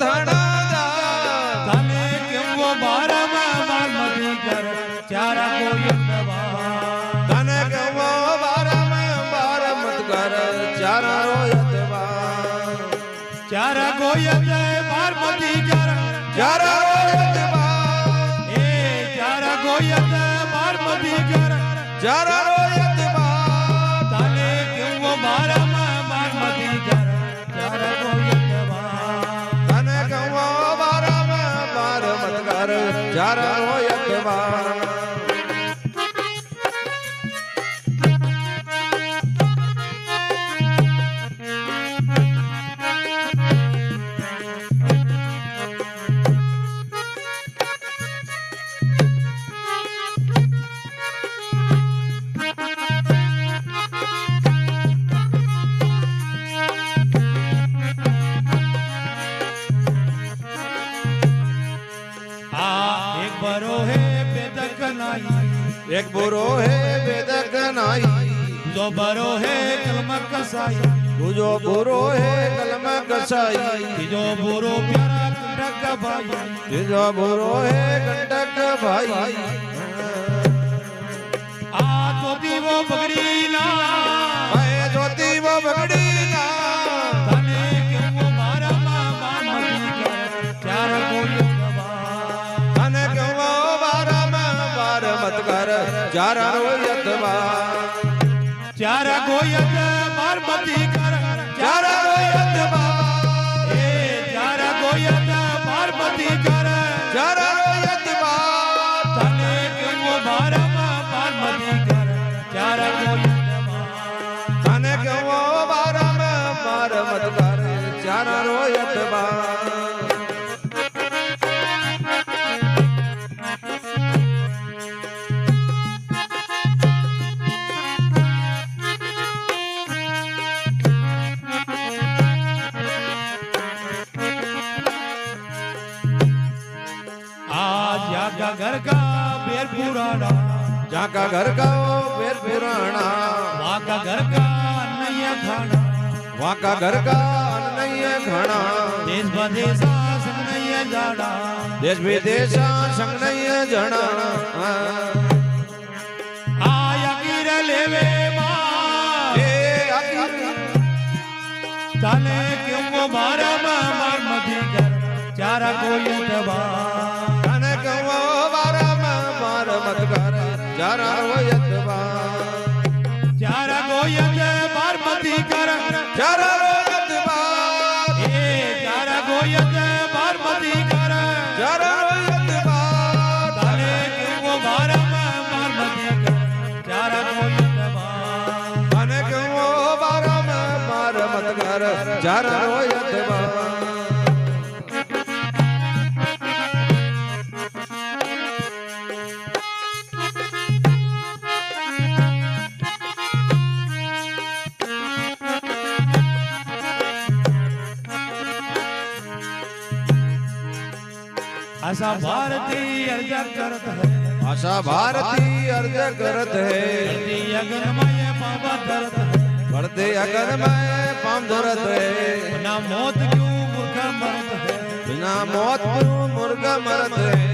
धना तने क्यों वो बारम बारमती कर चारा गोयंदवा तने क्यों वो बारम बारमत कर चारा रोयतवा चारा गोयंद बारमती कर चारा रोयतवा ए चारा गोयंद बारमती कर चारा रोयतवा तने क्यों वो बारम बारमती कर चारा गोयंदवा तने क्यों वो बारम बारमत कर चारा रोयतवा एक बुरो है वेदक नाई जो बरो है कलम कसाई तुझो बुरो है कलम कसाई जो बुरो प्यारा कंटक भाई तुझो बुरो है कंटक भाई आ ज्योति वो बगड़ी ना मैं ज्योति वो बगड़ी ना तने क्यों वो मारा बारमती कर चारा गोयंदवा तने क्यों वो बारमत कर चारा रोयतवा चारा गोयंद बारमती कर चारा रोयतवा ए चारा गोयंद बारमती कर चारा रोयतवा तने क्यों वो बारम बारमती कर चारा गोयंदवा तने क्यों वो बारमत कर चारा रोयतवा घर का बेर पुराना जाका घर का बेर पुराना वहाँ का घर का नहीं खाना वहाँ का घर का नहीं खाना देश विदेशा संग नहीं जाना देश विदेशा संग नहीं जाना आया गिर लेवे तने क्यों वो मारा बारमती कर चारा गोयंदवा तने क्यों वो बारमत कर चारा रोयतवा चारा गोयंद बारमती कर चारा रोयतवा ए चारा गोयंद बारमती कर चारा रोयतवा तने क्यों वो बारम बारमती कर चारा गोयंदवा तने क्यों वो बारमत कर चारा रोयतवा आशा भारती अर्ज करत है आशा भारती अर्ज करत है धरती अगन में बाबा धरत है बढ़ते अगन में पाम धरत है बिना मौत क्यों मुर्गा मरत है बिना मौत क्यों मुर्गा मरत है